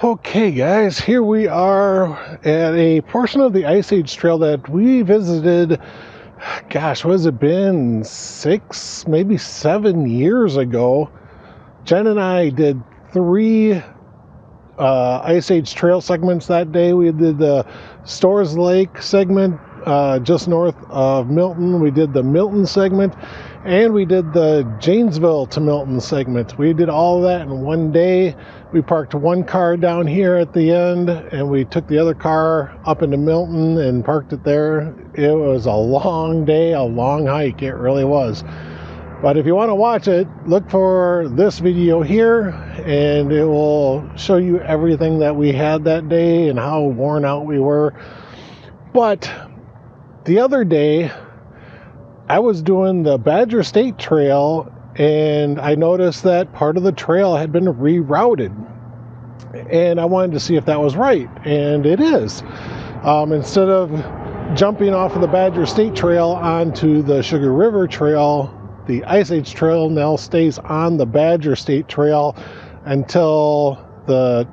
Okay guys, here we are at a portion of the Ice Age Trail that we visited, gosh, what has it been, 6, maybe 7 years ago. Jen and I did 3 Ice Age Trail segments that day. We did the Storrs Lake segment just north of Milton. We did the Milton segment, and we did the Janesville to Milton segment. We did all of that in one day. We parked one car down here at the end, and we took the other car up into Milton and parked it there. It was a long day, a long hike. It really was. But if you want to watch it, look for this video here, and it will show you everything that we had that day and how worn out we were. But the other day, I was doing the Badger State Trail, and I noticed that part of the trail had been rerouted. And I wanted to see if that was right, and it is. Instead of jumping off of the Badger State Trail onto the Sugar River Trail, the Ice Age Trail now stays on the Badger State Trail until the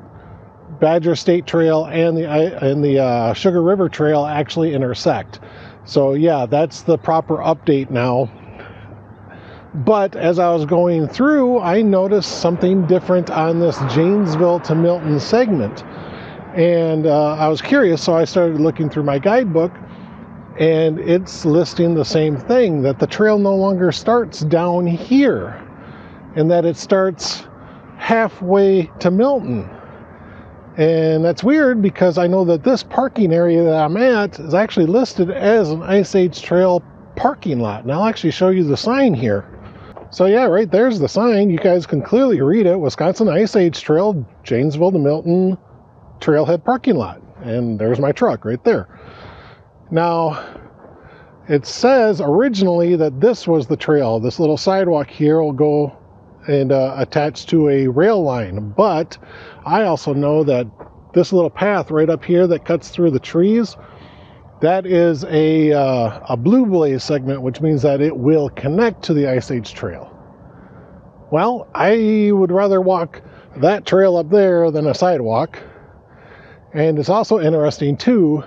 Badger State Trail and the Sugar River Trail actually intersect. So yeah, that's the proper update now. But as I was going through, I noticed something different on this Janesville to Milton segment. And I was curious, so I started looking through my guidebook, and it's listing the same thing, that the trail no longer starts down here, and that it starts halfway to Milton. And that's weird, because I know that this parking area that I'm at is actually listed as an Ice Age Trail parking lot. And I'll actually show you the sign here. So yeah, right there's the sign. You guys can clearly read it. Wisconsin Ice Age Trail, Janesville to Milton Trailhead parking lot. And there's my truck right there. Now, it says originally that this was the trail. This little sidewalk here will go and attach to a rail line. But I also know that this little path right up here that cuts through the trees, that is a Blue Blaze segment, which means that it will connect to the Ice Age Trail. Well, I would rather walk that trail up there than a sidewalk. And it's also interesting too,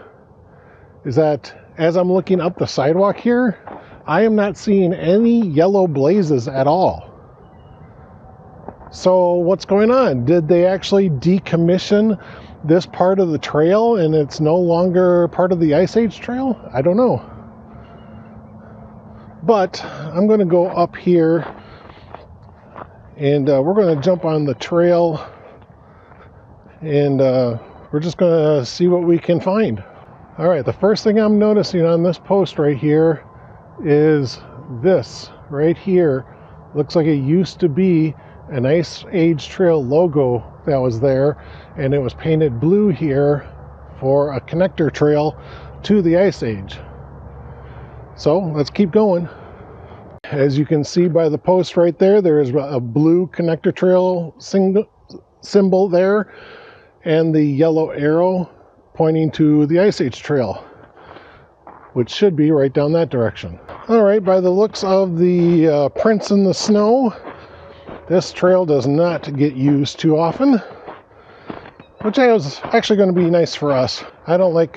is that as I'm looking up the sidewalk here, I am not seeing any yellow blazes at all. So what's going on? Did they actually decommission this part of the trail and it's no longer part of the Ice Age Trail? I don't know. But I'm going to go up here, and we're going to jump on the trail, and we're just going to see what we can find. All right, the first thing I'm noticing on this post right here is this right here. Looks like it used to be an Ice Age Trail logo that was there, and it was painted blue here for a connector trail to the Ice Age. So let's keep going. As you can see by the post right there, there is a blue connector trail symbol there, and the yellow arrow pointing to the Ice Age Trail, which should be right down that direction. All right, by the looks of the prints in the snow, this trail does not get used too often, which is actually going to be nice for us. I don't like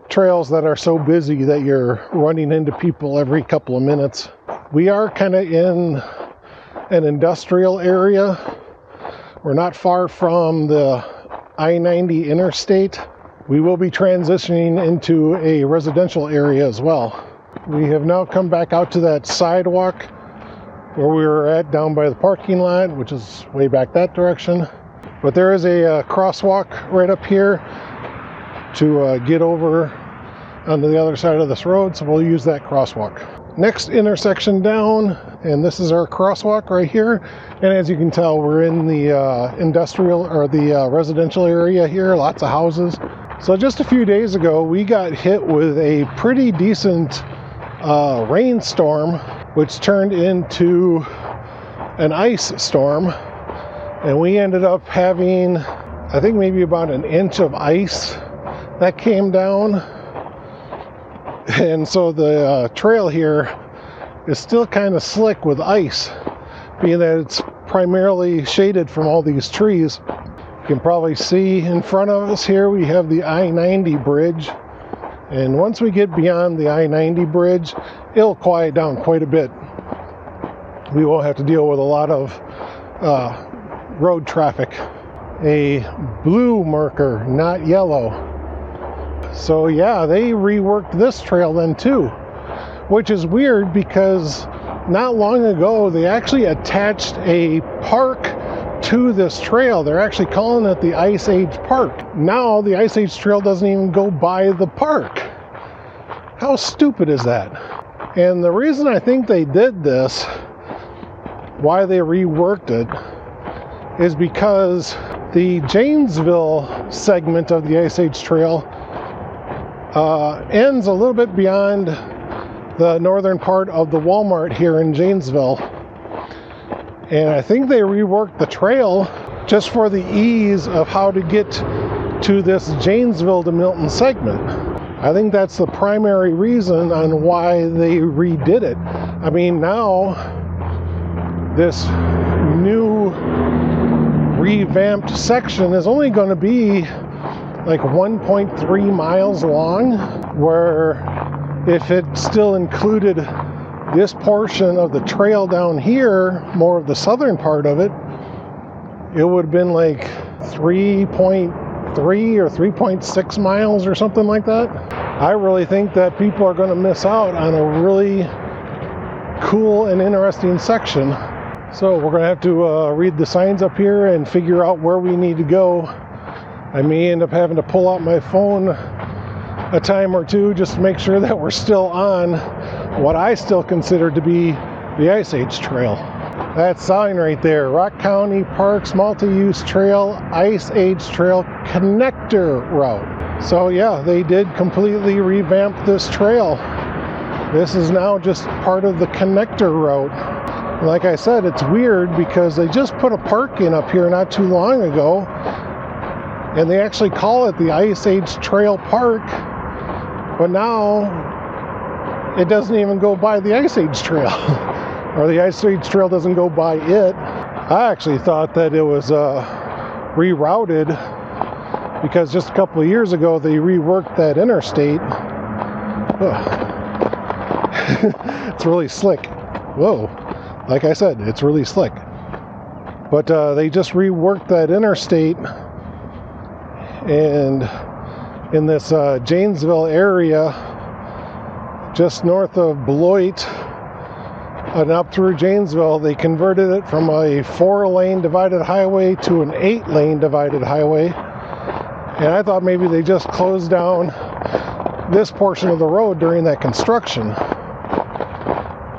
trails that are so busy that you're running into people every couple of minutes. We are kind of in an industrial area. We're not far from the I-90 interstate. We will be transitioning into a residential area as well. We have now come back out to that sidewalk where we were at down by the parking lot, which is way back that direction. But there is a crosswalk right up here to get over onto the other side of this road, so we'll use that crosswalk. Next intersection down, and this is our crosswalk right here. And as you can tell, we're in the industrial or the residential area here, lots of houses. So just a few days ago, we got hit with a pretty decent rainstorm, which turned into an ice storm. And we ended up having, I think, maybe about an inch of ice that came down. And so the trail here is still kind of slick with ice, being that it's primarily shaded from all these trees. You can probably see in front of us here we have the I-90 bridge, and once we get beyond the I-90 bridge, it'll quiet down quite a bit. We won't have to deal with a lot of road traffic. A blue marker, not yellow. So yeah, they reworked this trail then too, which is weird because not long ago they actually attached a park to this trail. They're actually calling it the Ice Age Park. Now the Ice Age Trail doesn't even go by the park. How stupid is that? And the reason I think they did this, why they reworked it, is because the Janesville segment of the Ice Age Trail ends a little bit beyond the northern part of the Walmart here in Janesville. And I think they reworked the trail just for the ease of how to get to this Janesville to Milton segment. I think that's the primary reason on why they redid it. I mean, now this new revamped section is only going to be like 1.3 miles long, where if it still included this portion of the trail down here, more of the southern part of it, it would have been like 3.3 or 3.6 miles or something like that. I really think that people are going to miss out on a really cool and interesting section. So we're going to have to read the signs up here and figure out where we need to go. I may end up having to pull out my phone a time or two just to make sure that we're still on what I still consider to be the Ice Age Trail. That sign right there, Rock County Parks Multi-Use Trail, Ice Age Trail Connector Route. So yeah, they did completely revamp this trail. This is now just part of the connector route. Like I said, it's weird because they just put a park in up here not too long ago, and they actually call it the Ice Age Trail Park, but now it doesn't even go by the Ice Age Trail, or the Ice Age Trail doesn't go by it. I actually thought that it was rerouted because just a couple of years ago they reworked that interstate. It's really slick. Whoa. Like I said, it's really slick. But they just reworked that interstate, and in this Janesville area, just north of Beloit and up through Janesville, they converted it from a 4-lane divided highway to an 8-lane divided highway. And I thought maybe they just closed down this portion of the road during that construction.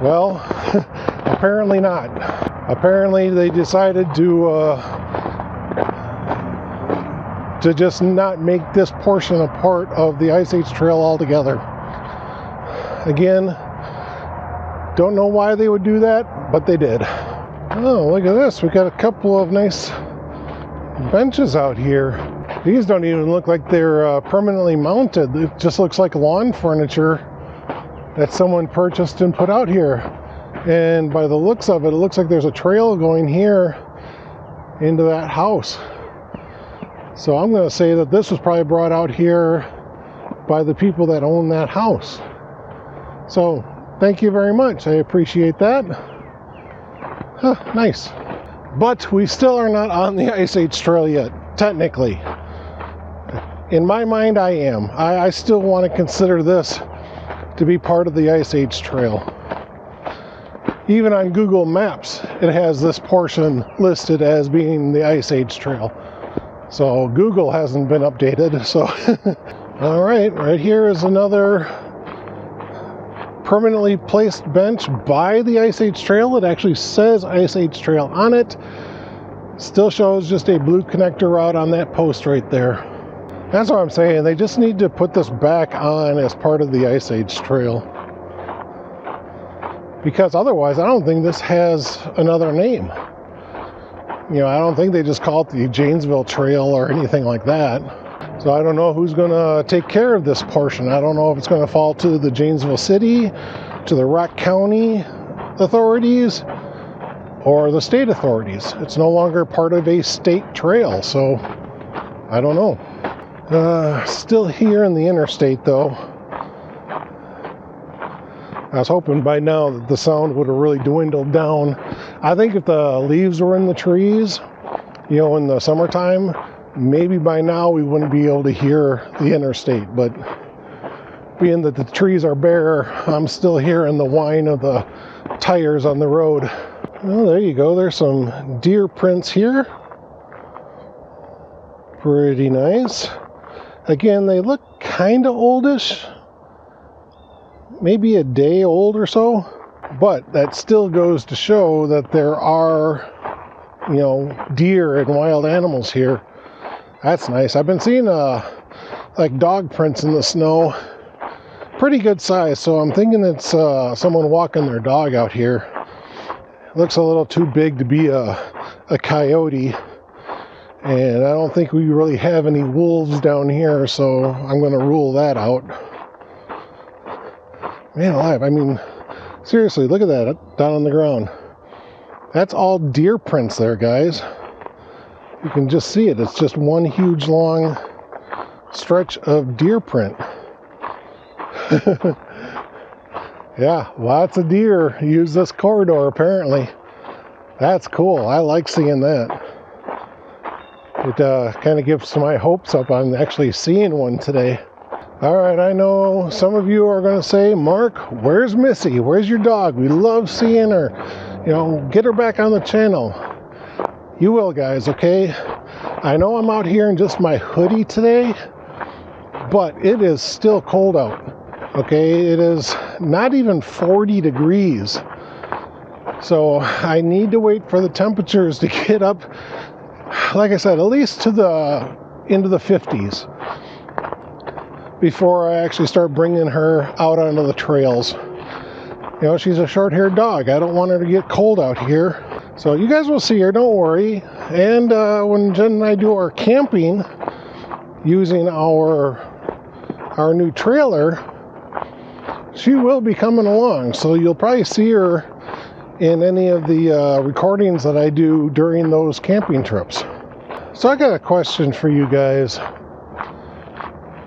Well, apparently not. Apparently they decided to just not make this portion a part of the Ice Age Trail altogether. Again, don't know why they would do that, but they did. Oh, look at this. We got a couple of nice benches out here. These don't even look like they're permanently mounted. It just looks like lawn furniture that someone purchased and put out here. And by the looks of it, it looks like there's a trail going here into that house. So I'm going to say that this was probably brought out here by the people that own that house. So thank you very much. I appreciate that. Nice. But we still are not on the Ice Age Trail yet, technically. In my mind, I am. I still want to consider this to be part of the Ice Age Trail. Even on Google Maps, it has this portion listed as being the Ice Age Trail. So Google hasn't been updated. So, all right here is another permanently placed bench by the Ice Age Trail. It actually says Ice Age Trail on it. Still shows just a blue connector route on that post right there. That's what I'm saying. They just need to put this back on as part of the Ice Age Trail. Because otherwise, I don't think this has another name. You know, I don't think they just call it the Janesville Trail or anything like that. So I don't know who's going to take care of this portion. I don't know if it's going to fall to the Janesville City, to the Rock County authorities, or the state authorities. It's no longer part of a state trail, so I don't know. Still here in the interstate though. I was hoping by now that the sound would have really dwindled down. I think if the leaves were in the trees, you know, in the summertime, maybe by now we wouldn't be able to hear the interstate. But being that the trees are bare, I'm still hearing the whine of the tires on the road. Well, there you go. There's some deer prints here. Pretty nice. Again, they look kind of oldish. Maybe a day old or so, but that still goes to show that there are, you know, deer and wild animals here. That's nice. I've been seeing like dog prints in the snow, pretty good size, so I'm thinking it's someone walking their dog out here. Looks a little too big to be a coyote, and I don't think we really have any wolves down here, so I'm going to rule that out. Man alive, I mean, seriously, look at that down on the ground. That's all deer prints there, guys. You can just see it. It's just one huge long stretch of deer print. Yeah, lots of deer use this corridor apparently. That's cool. I like seeing that. It kind of gives my hopes up on actually seeing one today. All right, I know some of you are going to say, Mark, where's Missy? Where's your dog? We love seeing her. You know, get her back on the channel. You will, guys, okay? I know I'm out here in just my hoodie today, but it is still cold out, okay? It is not even 40 degrees. So I need to wait for the temperatures to get up, like I said, at least to into the 50s. Before I actually start bringing her out onto the trails. You know, she's a short-haired dog. I don't want her to get cold out here. So you guys will see her, don't worry. And when Jen and I do our camping using our new trailer, she will be coming along. So you'll probably see her in any of the recordings that I do during those camping trips. So I got a question for you guys.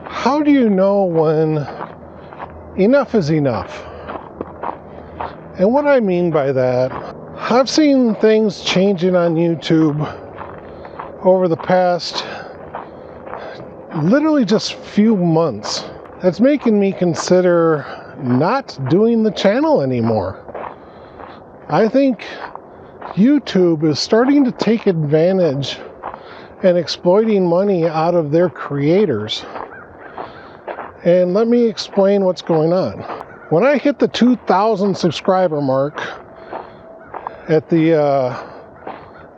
How do you know when enough is enough? And what I mean by that, I've seen things changing on YouTube over the past literally just few months. That's making me consider not doing the channel anymore. I think YouTube is starting to take advantage and exploiting money out of their creators. And let me explain what's going on. When I hit the 2,000 subscriber mark at the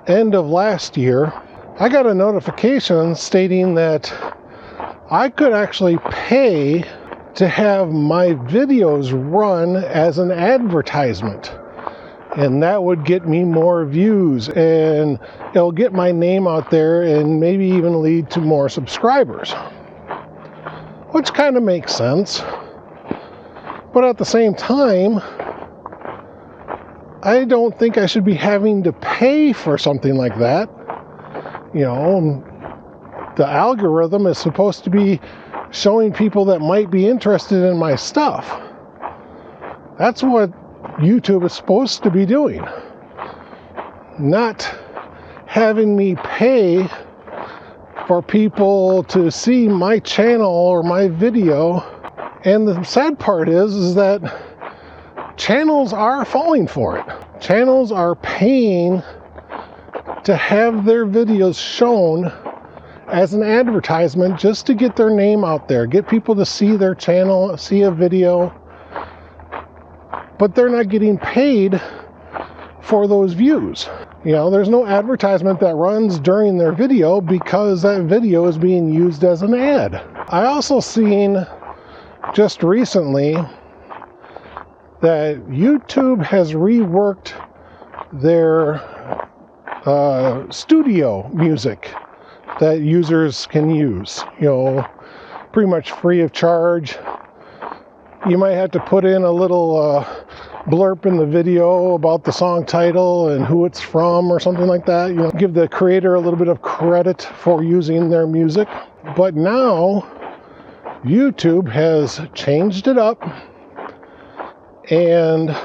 end of last year, I got a notification stating that I could actually pay to have my videos run as an advertisement. And that would get me more views, and it'll get my name out there and maybe even lead to more subscribers. Which kind of makes sense. But at the same time, I don't think I should be having to pay for something like that. You know, the algorithm is supposed to be showing people that might be interested in my stuff. That's what YouTube is supposed to be doing. Not having me pay for people to see my channel or my video. And the sad part is that channels are falling for it. Channels are paying to have their videos shown as an advertisement just to get their name out there, get people to see their channel, see a video, but they're not getting paid for those views. You know, there's no advertisement that runs during their video because that video is being used as an ad. I also seen just recently that YouTube has reworked their studio music that users can use, you know, pretty much free of charge. You might have to put in a little blurb in the video about the song title and who it's from or something like that. You know, give the creator a little bit of credit for using their music. But now YouTube has changed it up, and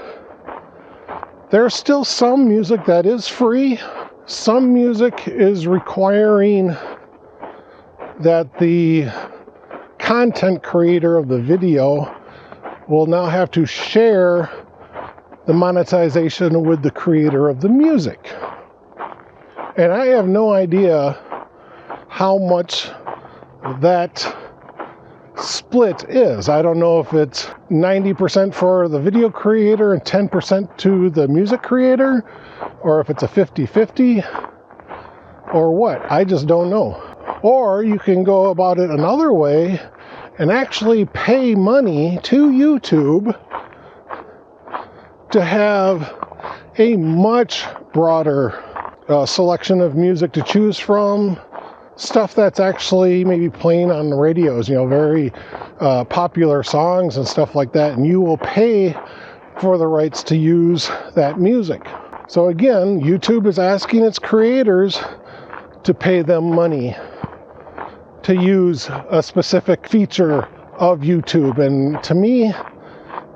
there's still some music that is free. Some music is requiring that the content creator of the video will now have to share the monetization with the creator of the music. And I have no idea how much that split is. I don't know if it's 90% for the video creator and 10% to the music creator, or if it's a 50-50 or what. I just don't know. Or you can go about it another way and actually pay money to YouTube to have a much broader selection of music to choose from. Stuff that's actually maybe playing on the radios, you know, very popular songs and stuff like that, and you will pay for the rights to use that music. So again, YouTube is asking its creators to pay them money to use a specific feature of YouTube, and to me,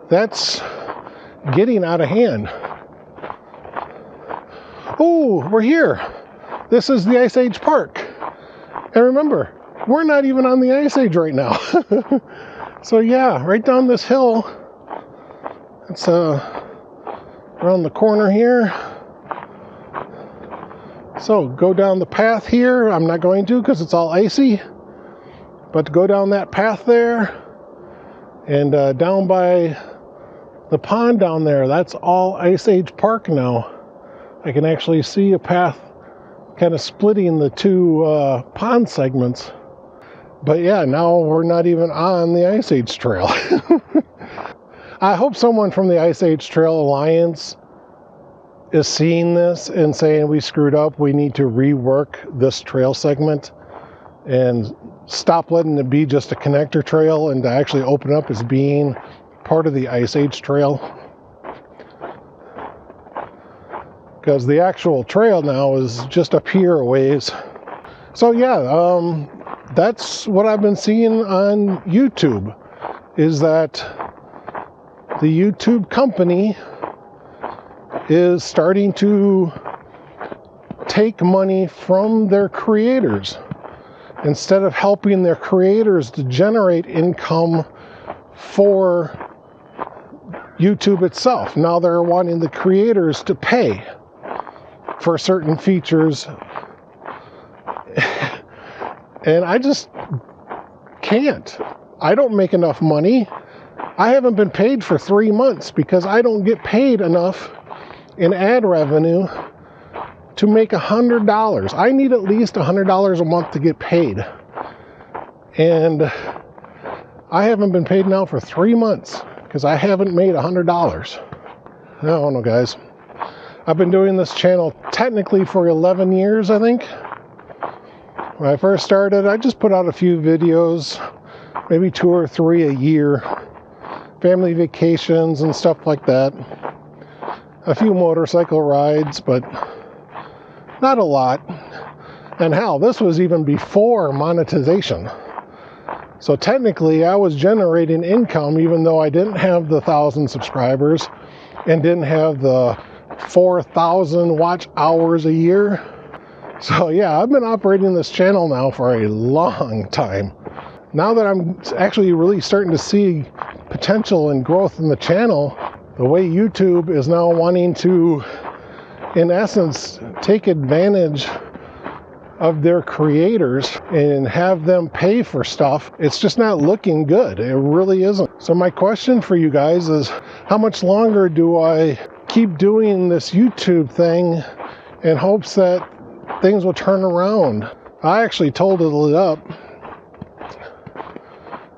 that's getting out of hand. Oh, we're here. This is the Ice Age Park. And remember, we're not even on the Ice Age right now. So yeah, right down this hill. It's around the corner here. So go down the path here. I'm not going to because it's all icy. But go down that path there. And down by the pond down there, that's all Ice Age Park now. I can actually see a path kind of splitting the two pond segments. But yeah, now we're not even on the Ice Age Trail. I hope someone from the Ice Age Trail Alliance is seeing this and saying we screwed up, we need to rework this trail segment and stop letting it be just a connector trail and to actually open up as being part of the Ice Age Trail. Because the actual trail now is just up here a ways. So yeah, that's what I've been seeing on YouTube, is that the YouTube company is starting to take money from their creators. Instead of helping their creators to generate income for YouTube itself, now they're wanting the creators to pay for certain features. And I just can't. I don't make enough money. I haven't been paid for 3 months because I don't get paid enough in ad revenue to make $100. I need at least $100 a month to get paid. And I haven't been paid now for 3 months because I haven't made $100. I don't know, guys. I've been doing this channel technically for 11 years, I think. When I first started, I just put out a few videos, maybe 2 or 3 a year. Family vacations and stuff like that. A few motorcycle rides, but not a lot. And hell, this was even before monetization. So technically, I was generating income even though I didn't have the 1,000 subscribers and didn't have the 4,000 watch hours a year. So yeah, I've been operating this channel now for a long time. Now that I'm actually really starting to see potential and growth in the channel, the way YouTube is now wanting to, in essence, take advantage of their creators and have them pay for stuff, it's just not looking good. It really isn't. So my question for you guys is, how much longer do I keep doing this YouTube thing in hopes that things will turn around? I actually totaled it up.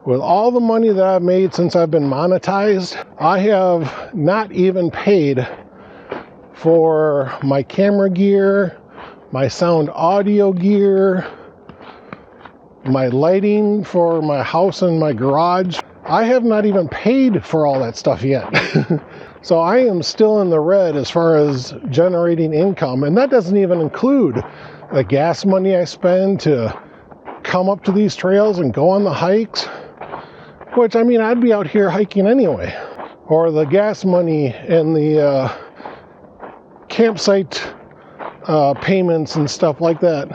With all the money that I've made since I've been monetized, I have not even paid for my camera gear, my sound audio gear, my lighting for my house and my garage. I have not even paid for all that stuff yet. So I am still in the red as far as generating income, and that doesn't even include the gas money I spend to come up to these trails and go on the hikes, which, I mean, I'd be out here hiking anyway, or the gas money and the campsite payments and stuff like that.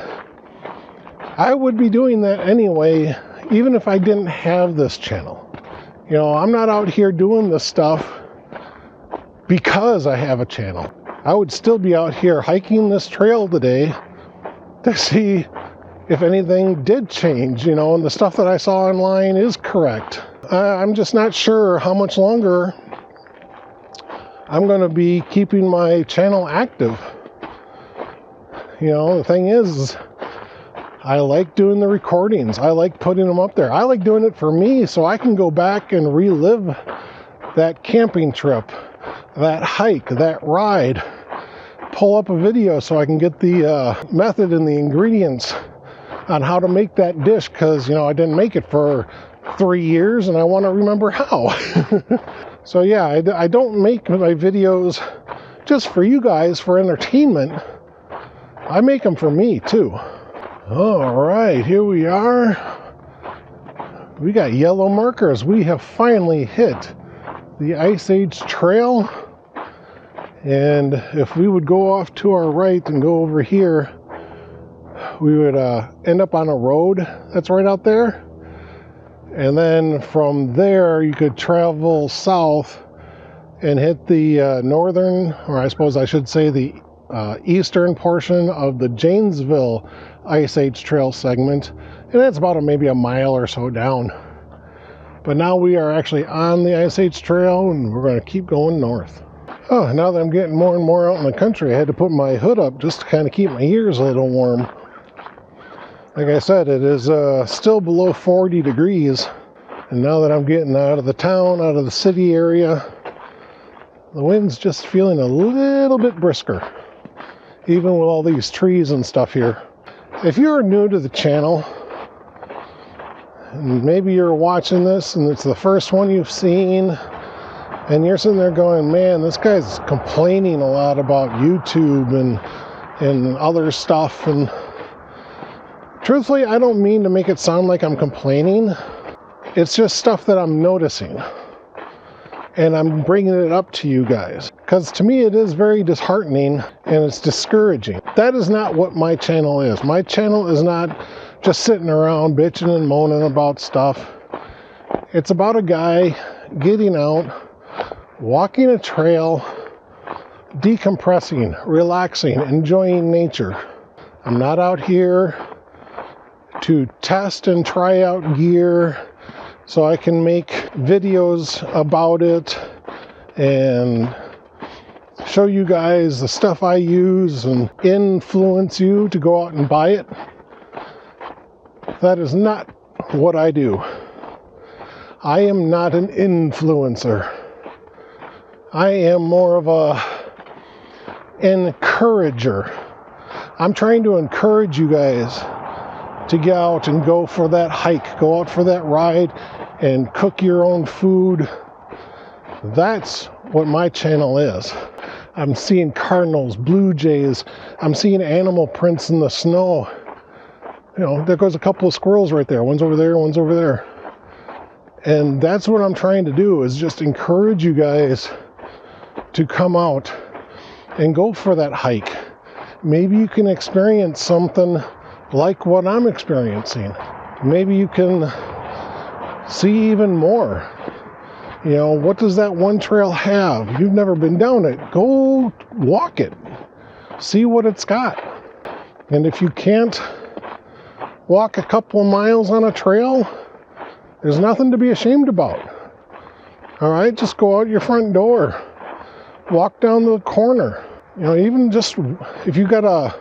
I would be doing that anyway, even if I didn't have this channel. You know, I'm not out here doing this stuff because I have a channel. I would still be out here hiking this trail today to see if anything did change, you know, and the stuff that I saw online is correct. I'm just not sure how much longer I'm going to be keeping my channel active. You know, the thing is, I like doing the recordings. I like putting them up there. I like doing it for me so I can go back and relive that camping trip, that hike, that ride, pull up a video so I can get the method and the ingredients on how to make that dish, because, you know, I didn't make it for 3 years and I want to remember how. So yeah, I don't make my videos just for you guys for entertainment. I make them for me too. All right, here we are. We got yellow markers. We have finally hit the Ice Age Trail. And if we would go off to our right and go over here, we would end up on a road that's right out there. And then from there, you could travel south and hit the northern, or I suppose I should say the eastern portion of the Janesville Ice Age Trail segment. And that's about maybe a mile or so down. But now we are actually on the Ice Age Trail, and we're going to keep going north. Oh, now that I'm getting more and more out in the country, I had to put my hood up just to kind of keep my ears a little warm. Like I said, it is still below 40 degrees. And now that I'm getting out of the town, out of the city area, the wind's just feeling a little bit brisker, even with all these trees and stuff here. If you're new to the channel, and maybe you're watching this and it's the first one you've seen, and you're sitting there going, man, this guy's complaining a lot about YouTube and other stuff, and truthfully, I don't mean to make it sound like I'm complaining. It's just stuff that I'm noticing. And I'm bringing it up to you guys. Because to me, it is very disheartening and it's discouraging. That is not what my channel is. My channel is not just sitting around bitching and moaning about stuff. It's about a guy getting out, walking a trail, decompressing, relaxing, enjoying nature. I'm not out here to test and try out gear so I can make videos about it and show you guys the stuff I use and influence you to go out and buy it. That is not what I do. I am not an influencer. I am more of an encourager. I'm trying to encourage you guys to get out and go for that hike, go out for that ride, and cook your own food. That's what my channel is. I'm seeing cardinals, blue jays, I'm seeing animal prints in the snow. You know, there goes a couple of squirrels right there. One's over there, one's over there. And that's what I'm trying to do, is just encourage you guys to come out and go for that hike. Maybe you can experience something like what I'm experiencing. Maybe you can see even more. You know, what does that one trail have? You've never been down it. Go walk it. See what it's got. And if you can't walk a couple of miles on a trail, there's nothing to be ashamed about. All right, just go out your front door. Walk down the corner. You know, even just if you got a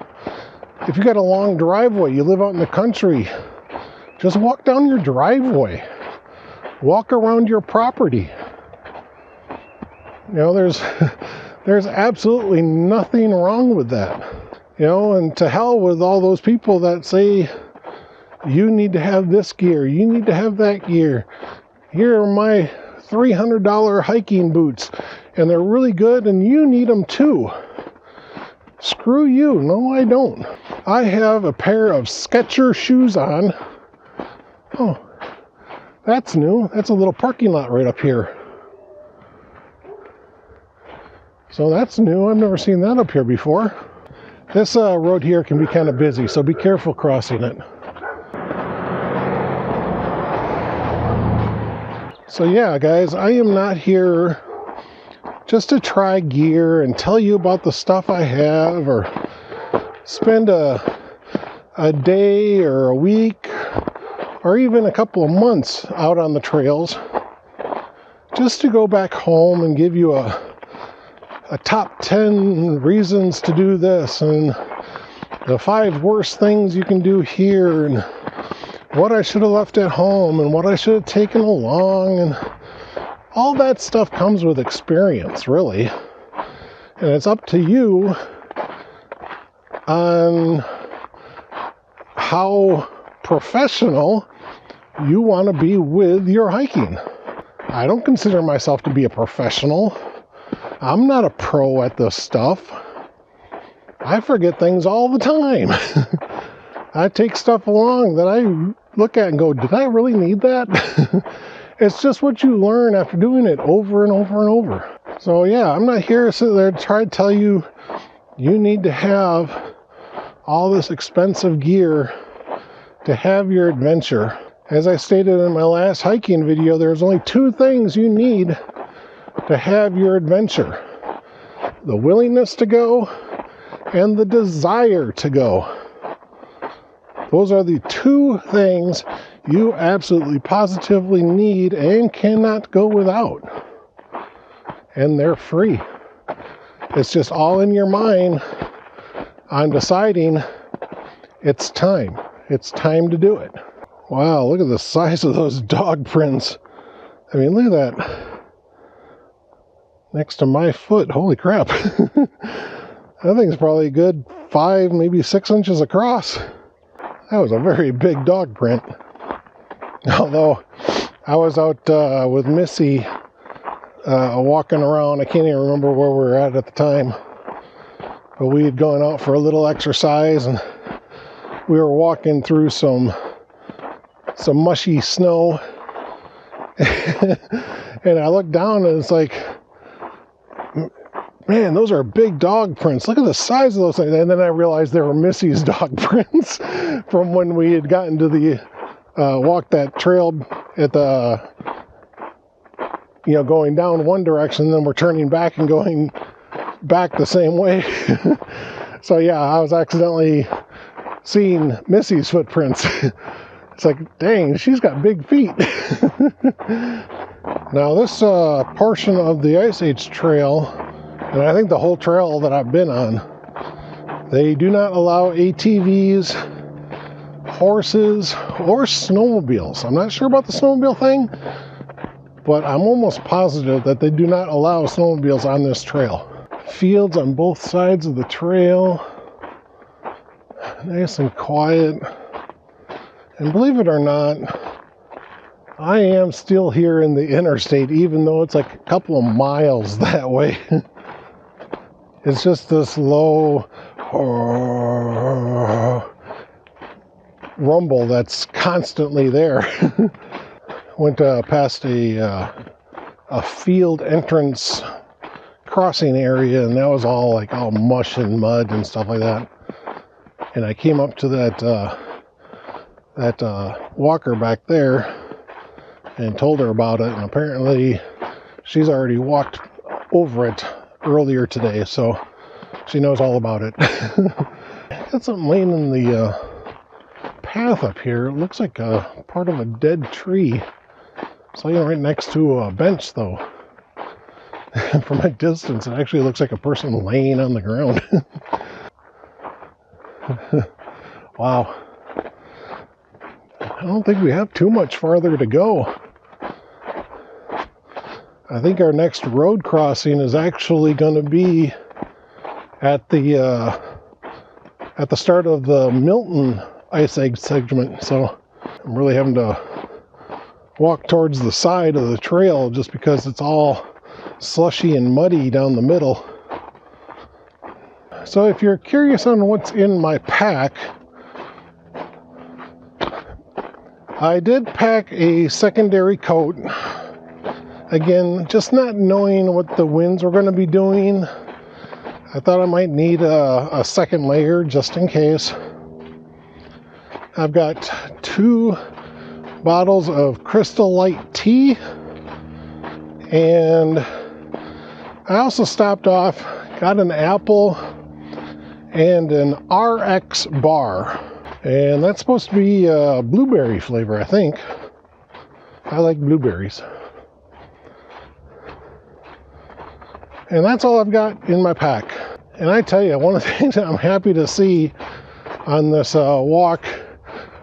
long driveway, you live out in the country, just walk down your driveway. Walk around your property. You know, there's absolutely nothing wrong with that. You know, and to hell with all those people that say you need to have this gear, you need to have that gear. Here are my $300 hiking boots, and they're really good, and you need them too. Screw you. No, I don't. I have a pair of Skechers shoes on. Oh, that's new. That's a little parking lot right up here. So that's new. I've never seen that up here before. This road here can be kind of busy, so be careful crossing it. So yeah, guys, I am not here just to try gear and tell you about the stuff I have, or spend a day or a week or even a couple of months out on the trails just to go back home and give you a top 10 reasons to do this, and the 5 worst things you can do here, and what I should have left at home, and what I should have taken along, and all that stuff comes with experience, really. And it's up to you on how professional you want to be with your hiking. I don't consider myself to be a professional. I'm not a pro at this stuff. I forget things all the time. I take stuff along that I look at and go, did I really need that? It's just what you learn after doing it over and over and over. So yeah, I'm not here to sit there to try to tell you you need to have all this expensive gear to have your adventure. As I stated in my last hiking video, there's only 2 things you need to have your adventure: the willingness to go and the desire to go. Those are the 2 things you absolutely positively need and cannot go without. And they're free. It's just all in your mind on deciding it's time. It's time to do it. Wow, look at the size of those dog prints. I mean, look at that. Next to my foot. Holy crap. That thing's probably a good 5, maybe 6 inches across. That was a very big dog print. Although I was out with Missy walking around. I can't even remember where we were at the time. But we had gone out for a little exercise, and we were walking through some mushy snow. And I looked down and it's like, man, those are big dog prints. Look at the size of those things. And then I realized they were Missy's dog prints from when we had gotten to the walk that trail at the, going down one direction, then we're turning back and going back the same way. So yeah, I was accidentally seeing Missy's footprints. It's like, dang, she's got big feet. Now this portion of the Ice Age Trail, and I think the whole trail that I've been on, they do not allow ATVs, horses, or snowmobiles. I'm not sure about the snowmobile thing, but I'm almost positive that they do not allow snowmobiles on this trail. Fields on both sides of the trail, nice and quiet. And believe it or not, I am still here in the interstate, even though it's like a couple of miles that way. It's just this low rumble that's constantly there. Went past a field entrance crossing area, and that was all like all mush and mud and stuff like that. And I came up to that walker back there and told her about it, and apparently she's already walked over it earlier today, so she knows all about it. Got something laying in the path up here. It looks like a part of a dead tree. It's laying right next to a bench, though. From a distance, it actually looks like a person laying on the ground. Wow. I don't think we have too much farther to go. I think our next road crossing is actually going to be at the start of the Milton Ice Age segment. So I'm really having to walk towards the side of the trail just because it's all slushy and muddy down the middle. So if you're curious on what's in my pack, I did pack a secondary coat. Again, just not knowing what the winds were going to be doing, I thought I might need a second layer just in case. I've got 2 bottles of Crystal Light tea, and I also stopped off, got an apple and an RX bar, and that's supposed to be blueberry flavor, I think. I like blueberries. And that's all I've got in my pack. And I tell you, one of the things that I'm happy to see on this walk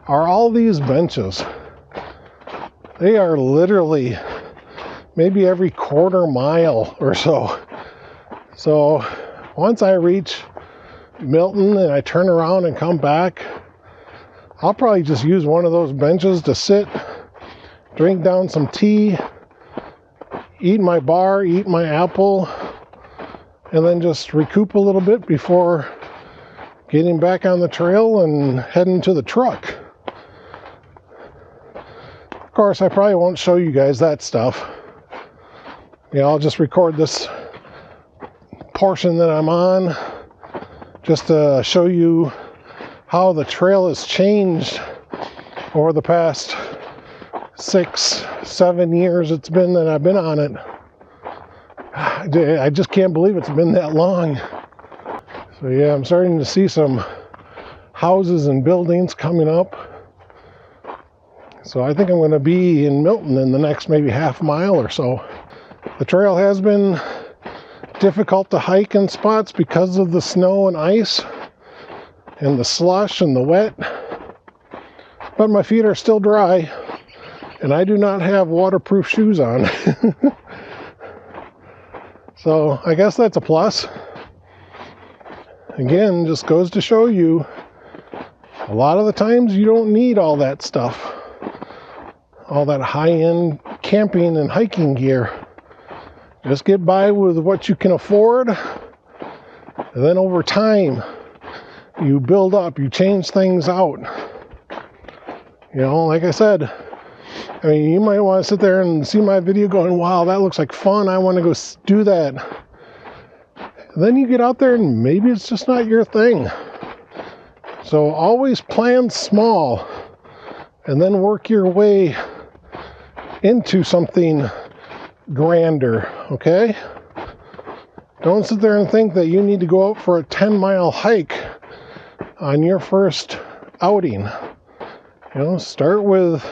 are all these benches. They are literally maybe every quarter mile or so. So once I reach Milton and I turn around and come back, I'll probably just use one of those benches to sit, drink down some tea, eat my bar, eat my apple, and then just recoup a little bit before getting back on the trail and heading to the truck. Of course, I probably won't show you guys that stuff. Yeah, I'll just record this portion that I'm on just to show you how the trail has changed over the past 6-7 years it's been that I've been on it. I just can't believe it's been that long. So yeah, I'm starting to see some houses and buildings coming up. So I think I'm going to be in Milton in the next maybe half mile or so. The trail has been difficult to hike in spots because of the snow and ice and the slush and the wet. But my feet are still dry and I do not have waterproof shoes on. So I guess that's a plus. Again, just goes to show you, a lot of the times you don't need all that stuff. All that high-end camping and hiking gear. Just get by with what you can afford. And then over time, you build up, you change things out. You know, like I said, I mean, you might want to sit there and see my video going, wow, that looks like fun. I want to go do that. And then you get out there and maybe it's just not your thing. So always plan small and then work your way into something grander, okay? Don't sit there and think that you need to go out for a 10-mile hike on your first outing. You know, start with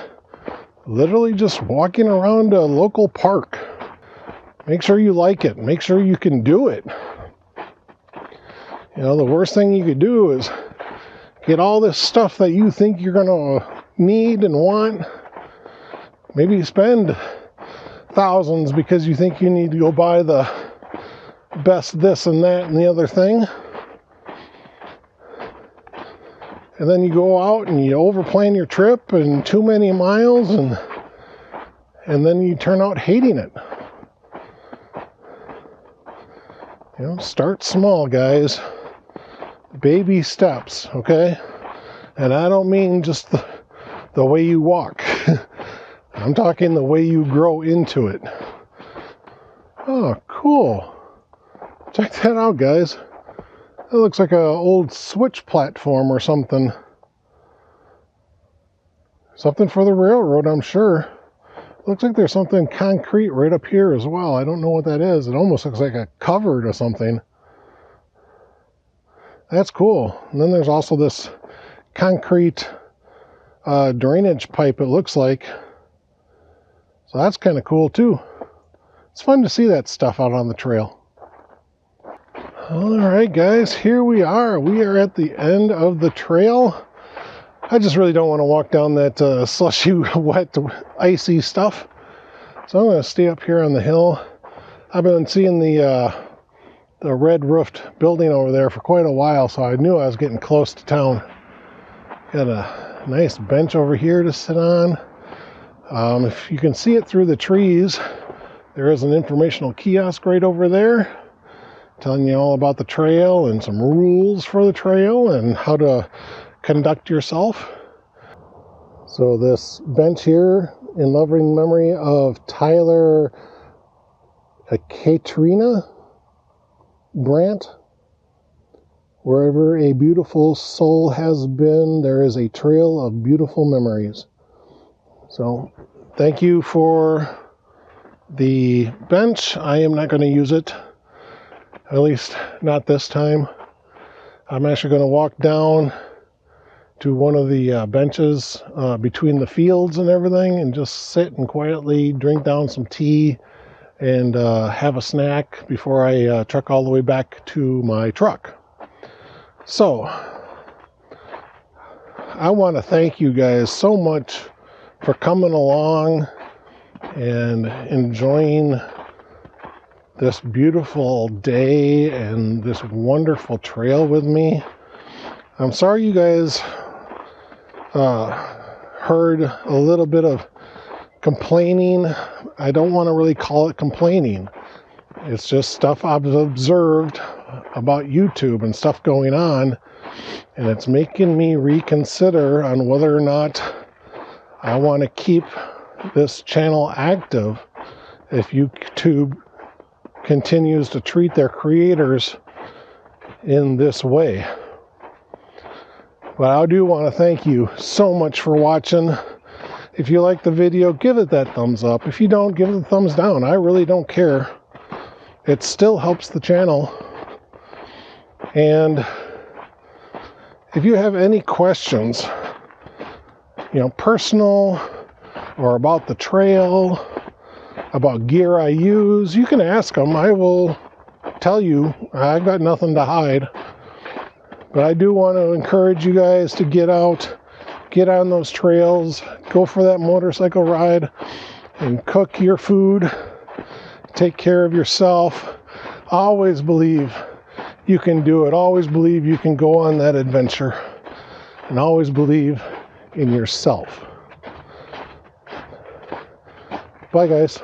literally just walking around a local park. Make sure you like it. Make sure you can do it. You know, the worst thing you could do is get all this stuff that you think you're going to need and want. Maybe spend thousands because you think you need to go buy the best this and that and the other thing. And then you go out and you overplan your trip and too many miles and then you turn out hating it. You know, start small, guys. Baby steps, okay? And I don't mean just the way you walk. I'm talking the way you grow into it. Oh, cool. Check that out, guys. That looks like an old switch platform or something. Something for the railroad, I'm sure. Looks like there's something concrete right up here as well. I don't know what that is. It almost looks like a covered or something. That's cool. And then there's also this concrete drainage pipe, it looks like. So that's kind of cool too. It's fun to see that stuff out on the trail. All right, guys, here we are. We are at the end of the trail. I just really don't want to walk down that slushy, wet, icy stuff. So I'm going to stay up here on the hill. I've been seeing the red roofed building over there for quite a while, so I knew I was getting close to town. Got a nice bench over here to sit on. If you can see it through the trees, there is an informational kiosk right over there telling you all about the trail and some rules for the trail and how to conduct yourself. So this bench here, in loving memory of Tyler Katrina Brandt. Wherever a beautiful soul has been, there is a trail of beautiful memories. So thank you for the bench. I am not going to use it, at least not this time. I'm actually going to walk down to one of the benches between the fields and everything and just sit and quietly drink down some tea and have a snack before I truck all the way back to my truck. So I want to thank you guys so much for coming along and enjoying this beautiful day and this wonderful trail with me. I'm sorry you guys heard a little bit of complaining. I don't want to really call it complaining. It's just stuff I've observed about YouTube and stuff going on, and it's making me reconsider on whether or not I want to keep this channel active if YouTube continues to treat their creators in this way. But I do want to thank you so much for watching. If you like the video, give it that thumbs up. If you don't, give it a thumbs down. I really don't care. It still helps the channel. And if you have any questions, personal or about the trail, about gear I use, you can ask them. I will tell you. I've got nothing to hide. But I do want to encourage you guys to get out, get on those trails, go for that motorcycle ride, and cook your food. Take care of yourself. Always believe you can do it. Always believe you can go on that adventure. And always believe in yourself. Bye, guys.